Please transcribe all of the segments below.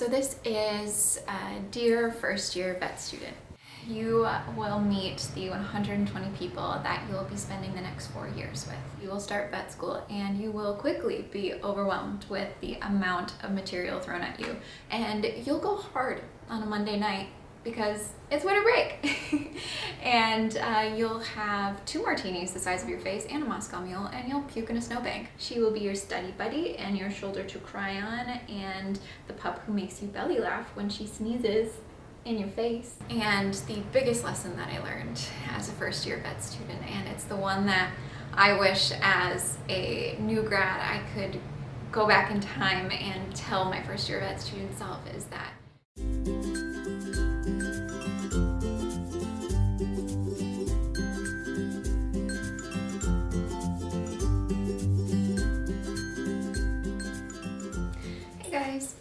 So this is a dear first year vet student. You will meet the 120 people that you will be spending the next 4 years with. You will start vet school and you will quickly be overwhelmed with the amount of material thrown at you. And you'll go hard on a Monday night because it's winter break. And you'll have 2 martinis the size of your face and a Moscow Mule, and you'll puke in a snowbank. She will be your study buddy and your shoulder to cry on, and the pup who makes you belly laugh when she sneezes in your face. And the biggest lesson that I learned as a first year vet student, and it's the one that I wish as a new grad I could go back in time and tell my first year vet student self, is that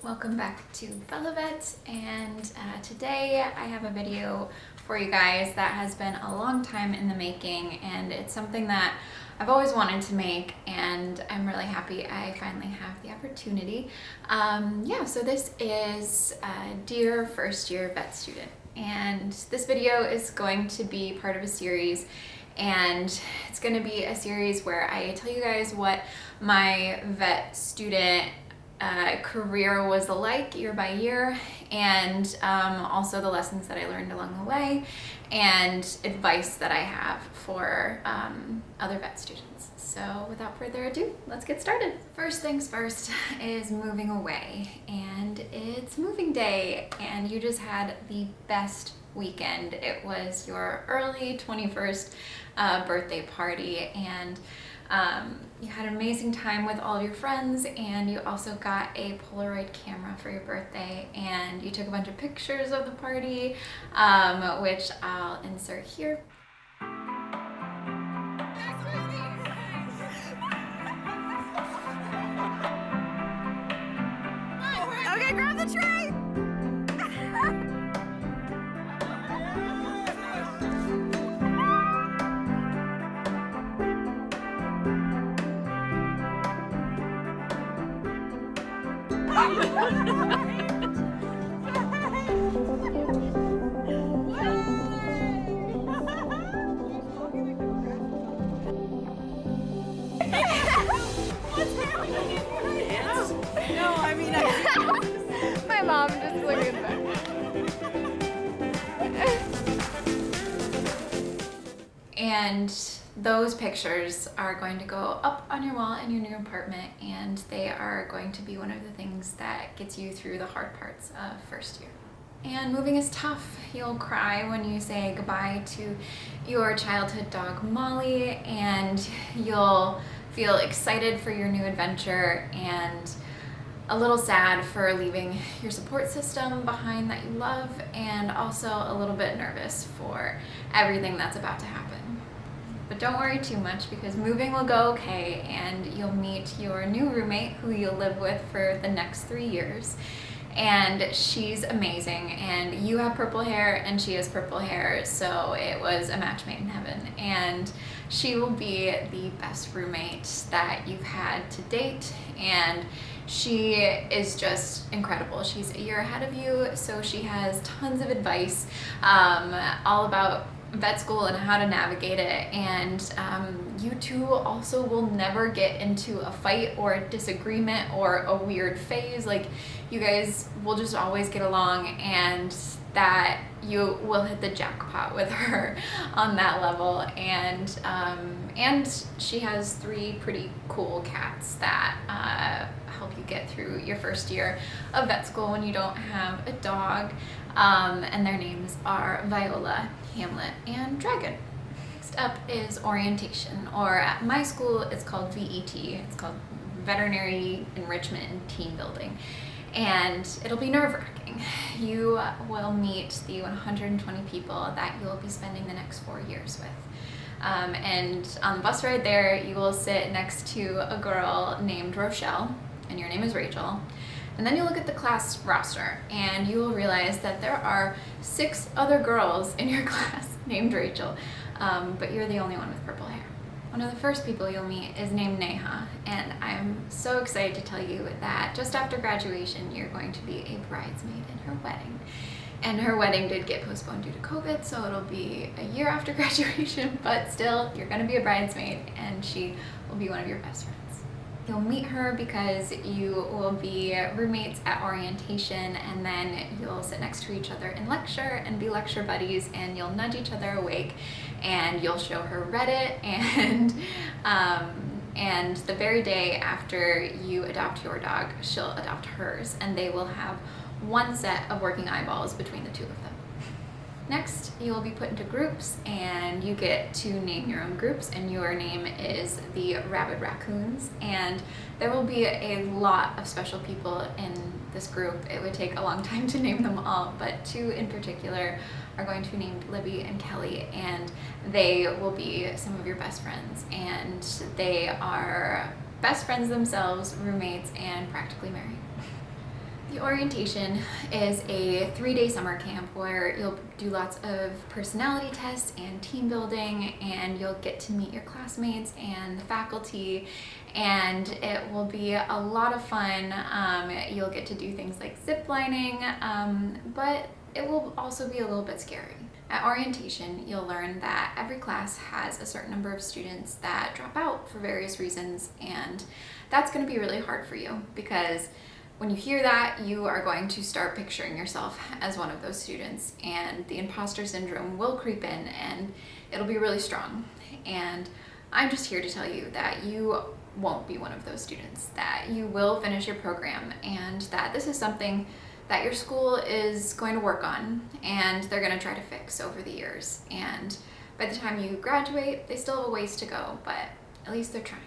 welcome back to BellaVet, and today I have a video for you guys that has been a long time in the making, and it's something that I've always wanted to make, and I'm really happy I finally have the opportunity. So this is a dear first year vet student, and this video is going to be part of a series, and it's going to be a series where I tell you guys what my vet student career was like year by year, and also the lessons that I learned along the way, and advice that I have for other vet students. So without further ado, let's get started. First things first is moving away, and it's moving day, and you just had the best weekend. It was your early 21st birthday party, and you had an amazing time with all of your friends, and you also got a Polaroid camera for your birthday, and you took a bunch of pictures of the party, which I'll insert here. Okay, grab the tray! No, I mean, my mom just looking back. And those pictures are going to go up on your wall in your new apartment, and they are going to be one of the things that gets you through the hard parts of first year. And moving is tough. You'll cry when you say goodbye to your childhood dog Molly, and you'll feel excited for your new adventure and a little sad for leaving your support system behind that you love, and also a little bit nervous for everything that's about to happen. But don't worry too much, because moving will go okay, and you'll meet your new roommate who you'll live with for the next 3 years. And she's amazing, and you have purple hair and she has purple hair, so it was a match made in heaven. And she will be the best roommate that you've had to date, and she is just incredible. She's a year ahead of you, so she has tons of advice all about vet school and how to navigate it, and you two also will never get into a fight or a disagreement or a weird phase. Like, you guys will just always get along, and that you will hit the jackpot with her on that level. And she has 3 pretty cool cats that help you get through your first year of vet school when you don't have a dog, and their names are Viola, Hamlet, and Dragon. Next up is orientation, or at my school it's called VET. It's called Veterinary Enrichment and Team Building, and it'll be nerve-wracking. You will meet the 120 people that you will be spending the next 4 years with. And on the bus ride there, you will sit next to a girl named Rochelle, and your name is Rachel. And then you look at the class roster, and you will realize that there are 6 other girls in your class named Rachel, but you're the only one with purple hair. One of the first people you'll meet is named Neha, and I'm so excited to tell you that just after graduation, you're going to be a bridesmaid in her wedding. And her wedding did get postponed due to COVID, so it'll be a year after graduation, but still, you're gonna be a bridesmaid, and she will be one of your best friends. You'll meet her because you will be roommates at orientation, and then you'll sit next to each other in lecture and be lecture buddies, and you'll nudge each other awake, and you'll show her Reddit, and the very day after you adopt your dog, she'll adopt hers, and they will have one set of working eyeballs between the two of them. Next, you'll be put into groups, and you get to name your own groups, and your name is the Rabid Raccoons, and there will be a lot of special people in this group. It would take a long time to name them all, but two in particular are going to be named Libby and Kelly, and they will be some of your best friends, and they are best friends themselves, roommates, and practically married. The orientation is a 3-day summer camp where you'll do lots of personality tests and team building, and you'll get to meet your classmates and the faculty, and it will be a lot of fun. You'll get to do things like zip lining, but it will also be a little bit scary. At orientation, you'll learn that every class has a certain number of students that drop out for various reasons, and that's going to be really hard for you because when you hear that, you are going to start picturing yourself as one of those students, and the imposter syndrome will creep in, and it'll be really strong. And I'm just here to tell you that you won't be one of those students, that you will finish your program, and that this is something that your school is going to work on, and they're going to try to fix over the years. And by the time you graduate, they still have a ways to go, but at least they're trying.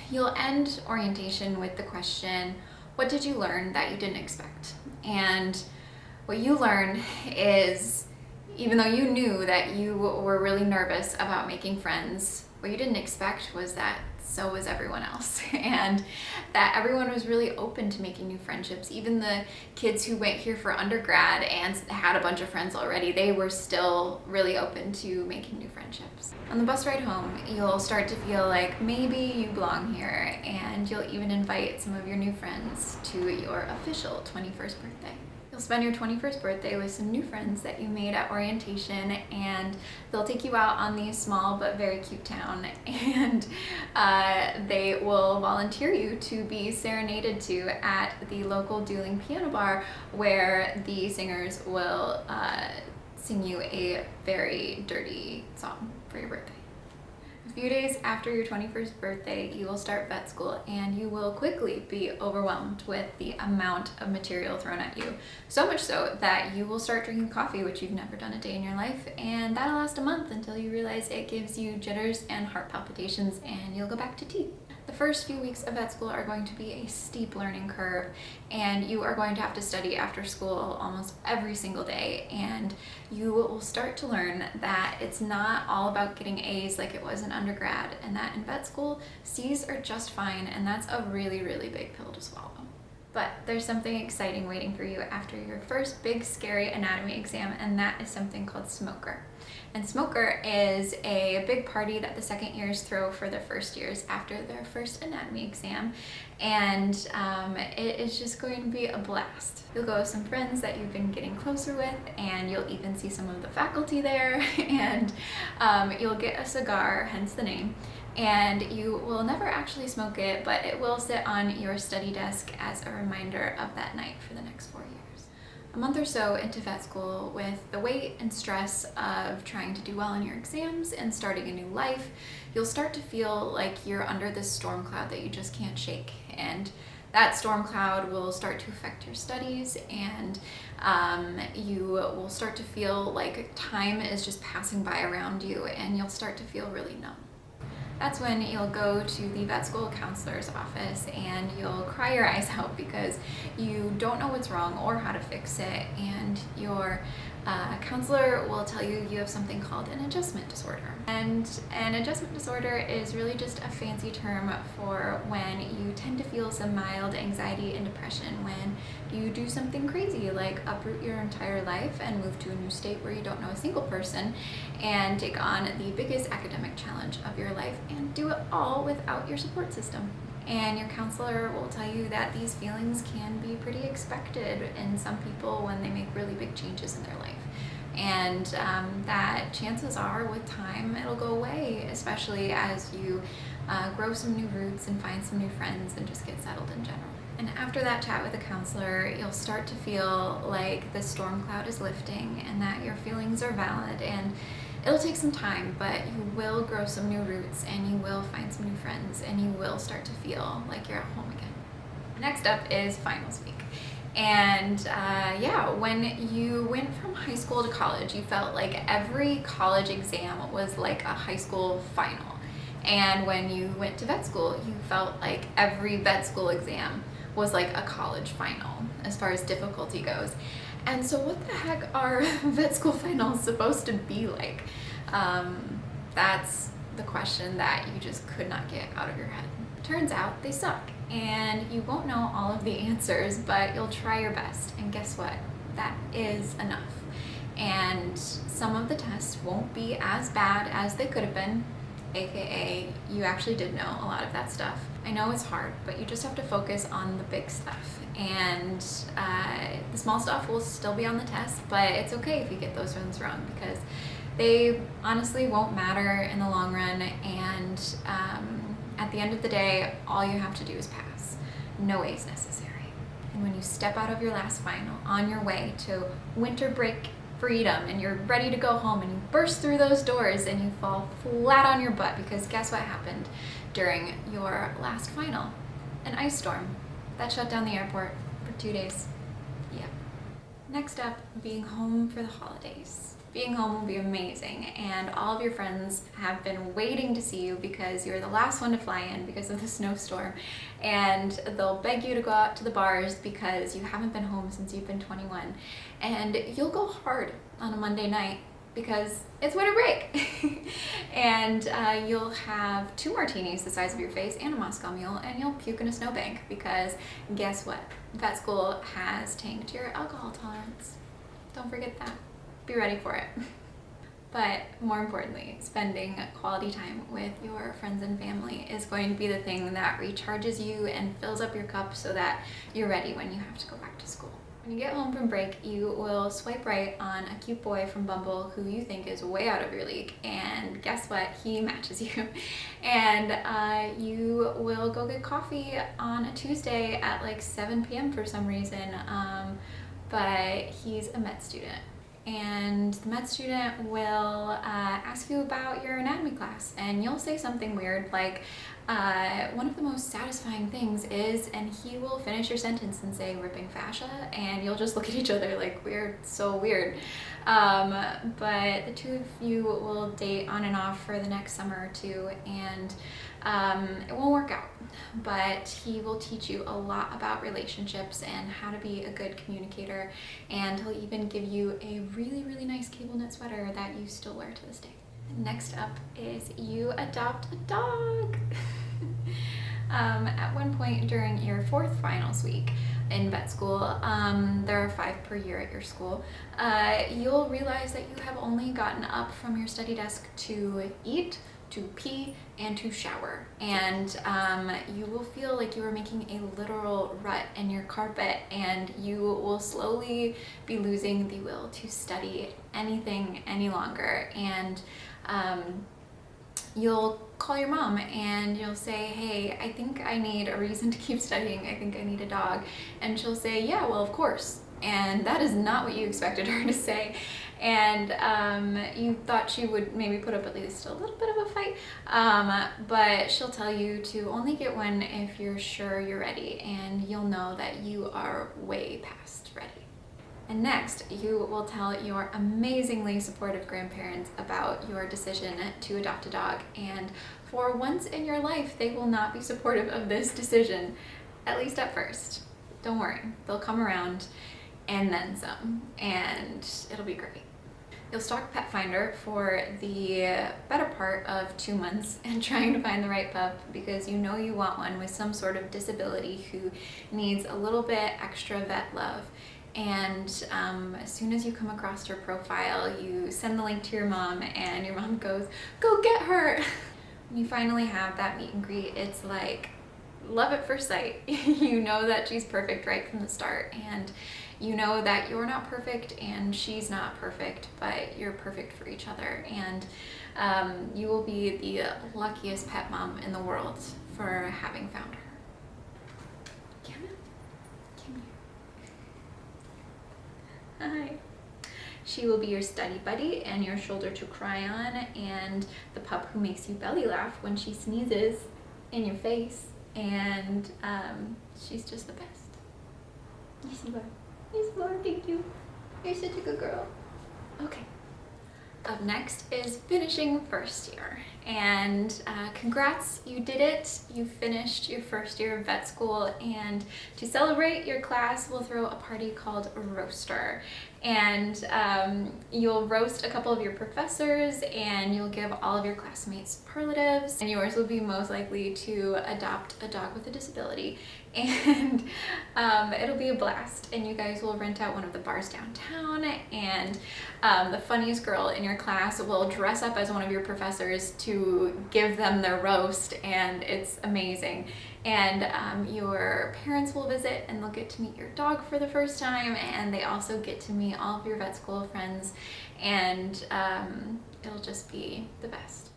You'll end orientation with the question, what did you learn that you didn't expect? And what you learn is, even though you knew that you were really nervous about making friends, what you didn't expect was that so was everyone else, and that everyone was really open to making new friendships. Even the kids who went here for undergrad and had a bunch of friends already, they were still really open to making new friendships. On the bus ride home, you'll start to feel like maybe you belong here, and you'll even invite some of your new friends to your official 21st birthday. You'll spend your 21st birthday with some new friends that you made at orientation, and they'll take you out on the small but very cute town, and they will volunteer you to be serenaded to at the local dueling piano bar, where the singers will sing you a very dirty song for your birthday. A few days after your 21st birthday, you will start vet school, and you will quickly be overwhelmed with the amount of material thrown at you. So much so that you will start drinking coffee, which you've never done a day in your life, and that'll last a month until you realize it gives you jitters and heart palpitations, and you'll go back to tea. The first few weeks of vet school are going to be a steep learning curve, and you are going to have to study after school almost every single day, and you will start to learn that it's not all about getting A's like it was in undergrad, and that in vet school, C's are just fine, and that's a really, really big pill to swallow. But there's something exciting waiting for you after your first big scary anatomy exam, and that is something called Smoker. And Smoker is a big party that the second years throw for their first years after their first anatomy exam, and it is just going to be a blast. You'll go with some friends that you've been getting closer with, and you'll even see some of the faculty there, and you'll get a cigar, hence the name. And you will never actually smoke it, but it will sit on your study desk as a reminder of that night for the next 4 years. A month or so into vet school, with the weight and stress of trying to do well in your exams and starting a new life, you'll start to feel like you're under this storm cloud that you just can't shake. And that storm cloud will start to affect your studies, and you will start to feel like time is just passing by around you, and you'll start to feel really numb. That's when you'll go to the vet school counselor's office, and you'll cry your eyes out because you don't know what's wrong or how to fix it, and you're A counselor will tell you you have something called an adjustment disorder. And an adjustment disorder is really just a fancy term for when you tend to feel some mild anxiety and depression when you do something crazy, like uproot your entire life and move to a new state where you don't know a single person and take on the biggest academic challenge of your life and do it all without your support system. And your counselor will tell you that these feelings can be pretty expected in some people when they make really big changes in their life. And that chances are with time it'll go away, especially as you grow some new roots and find some new friends and just get settled in general. And after that chat with a counselor, you'll start to feel like the storm cloud is lifting and that your feelings are valid, and it'll take some time, but you will grow some new roots and you will find some new friends and you will start to feel like you're at home again. Next up is finals week. And when you went from high school to college, you felt like every college exam was like a high school final. And when you went to vet school, you felt like every vet school exam was like a college final as far as difficulty goes. And so what the heck are vet school finals supposed to be like? That's the question that you just could not get out of your head. Turns out they suck, and you won't know all of the answers, but you'll try your best, and guess what? That is enough. And some of the tests won't be as bad as they could have been, aka you actually did know a lot of that stuff. I know it's hard, but you just have to focus on the big stuff. And the small stuff will still be on the test, but it's okay if you get those ones wrong because they honestly won't matter in the long run. And at the end of the day, all you have to do is pass. No A's necessary. And when you step out of your last final on your way to winter break freedom and you're ready to go home and you burst through those doors and you fall flat on your butt because guess what happened during your last final? An ice storm that shut down the airport for 2 days. Yep. Next up, being home for the holidays. Being home will be amazing, and all of your friends have been waiting to see you because you're the last one to fly in because of the snowstorm, and they'll beg you to go out to the bars because you haven't been home since you've been 21, and you'll go hard on a Monday night because it's winter break. And you'll have 2 martinis the size of your face and a Moscow Mule, and you'll puke in a snowbank because guess what? Vet school has tanked your alcohol tolerance. Don't forget that. Be ready for it. But more importantly, spending quality time with your friends and family is going to be the thing that recharges you and fills up your cup so that you're ready when you have to go back to school. When you get home from break, you will swipe right on a cute boy from Bumble who you think is way out of your league, and guess what? He matches you. And you will go get coffee on a Tuesday at like 7 p.m. for some reason, but he's a med student. And the med student will ask you about your anatomy class, and you'll say something weird like, one of the most satisfying things is, and he will finish your sentence and say ripping fascia, and you'll just look at each other like we're so weird. But the two of you will date on and off for the next summer or two, and it won't work out, but he will teach you a lot about relationships and how to be a good communicator, and he'll even give you a really, really nice cable knit sweater that you still wear to this day. Next up is you adopt a dog. At one point during your 4th finals week in vet school, there are 5 per year at your school, you'll realize that you have only gotten up from your study desk to eat, to pee, and to shower. And you will feel like you are making a literal rut in your carpet, and you will slowly be losing the will to study anything any longer. And you'll call your mom and you'll say, hey, I think I need a reason to keep studying. I think I need a dog. And she'll say, yeah, well, of course. And that is not what you expected her to say. And you thought she would maybe put up at least a little bit of a fight, but she'll tell you to only get one if you're sure you're ready, and you'll know that you are way past ready. And next, you will tell your amazingly supportive grandparents about your decision to adopt a dog, and for once in your life, they will not be supportive of this decision, at least at first. Don't worry, they'll come around. and then some, and it'll be great. You'll stalk Pet Finder for the better part of 2 months and trying to find the right pup, because you know you want one with some sort of disability who needs a little bit extra vet love. And as soon as you come across her profile, you send the link to your mom, and your mom goes, "Go get her!" When you finally have that meet and greet, it's like love at first sight. You know that she's perfect right from the start, and you know that you're not perfect and she's not perfect, but you're perfect for each other, and you will be the luckiest pet mom in the world for having found her. Come here. Hi. She will be your study buddy and your shoulder to cry on, and the pup who makes you belly laugh when she sneezes in your face, and she's just the best. Yes, you are. Yes, you are. Thank you. You're such a good girl. Okay. Up next is finishing first year, and congrats, you did it. You finished your first year of vet school, and to celebrate, your class will throw a party called Roaster, and you'll roast a couple of your professors, and you'll give all of your classmates superlatives, and yours will be most likely to adopt a dog with a disability, and it'll be a blast, and you guys will rent out one of the bars downtown, and the funniest girl in your class will dress up as one of your professors to give them their roast, and it's amazing. And your parents will visit, and they'll get to meet your dog for the first time, and they also get to meet all of your vet school friends, and it'll just be the best.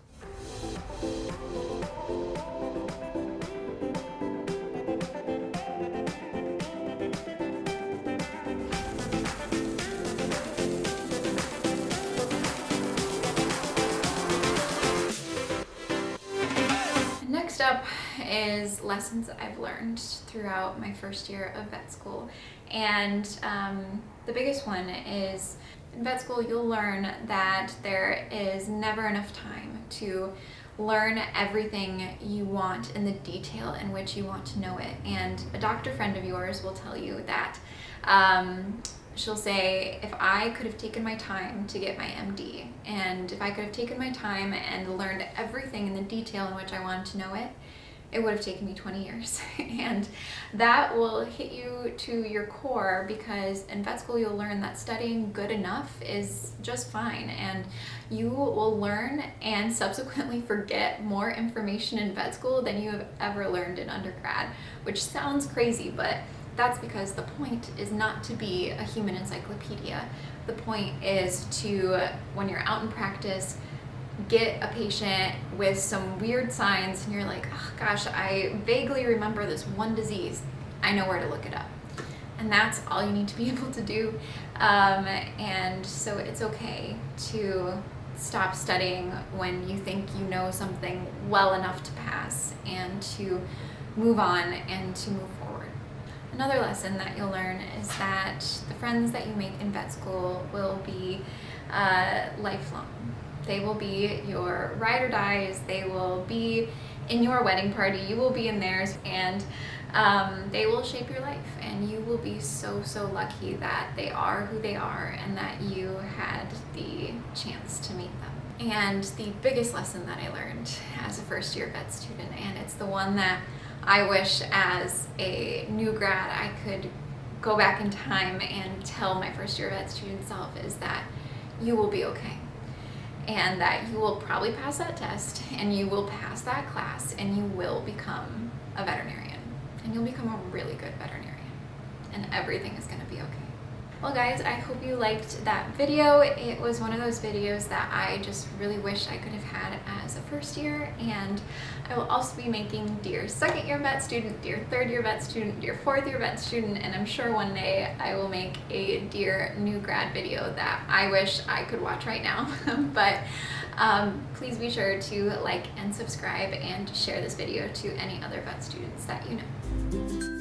Next up is lessons I've learned throughout my first year of vet school, and the biggest one is in vet school you'll learn that there is never enough time to learn everything you want in the detail in which you want to know it. And a doctor friend of yours will tell you that she'll say, if I could have taken my time to get my MD, and if I could have taken my time and learned everything in the detail in which I wanted to know it, it would have taken me 20 years. And that will hit you to your core, because in vet school you'll learn that studying good enough is just fine, and you will learn and subsequently forget more information in vet school than you have ever learned in undergrad, which sounds crazy, but that's because the point is not to be a human encyclopedia. The point is to, when you're out in practice, get a patient with some weird signs and you're like, oh gosh, I vaguely remember this one disease. I know where to look it up. And that's all you need to be able to do. And so it's okay to stop studying when you think you know something well enough to pass, and to move on and to move forward. Another lesson that you'll learn is that the friends that you make in vet school will be lifelong. They will be your ride or dies. They will be in your wedding party. You will be in theirs, and they will shape your life. And you will be so, so lucky that they are who they are and that you had the chance to meet them. And the biggest lesson that I learned as a first year vet student, and it's the one that I wish as a new grad I could go back in time and tell my first year vet student self, is that you will be okay. And that you will probably pass that test, and you will pass that class, and you will become a veterinarian. And you'll become a really good veterinarian. And everything is gonna be okay. Well guys, I hope you liked that video. It was one of those videos that I just really wish I could have had as a first year, and I will also be making Dear Second Year Vet Student, Dear Third Year Vet Student, Dear Fourth Year Vet Student, and I'm sure one day I will make a Dear New Grad video that I wish I could watch right now. But please be sure to like and subscribe and share this video to any other vet students that you know.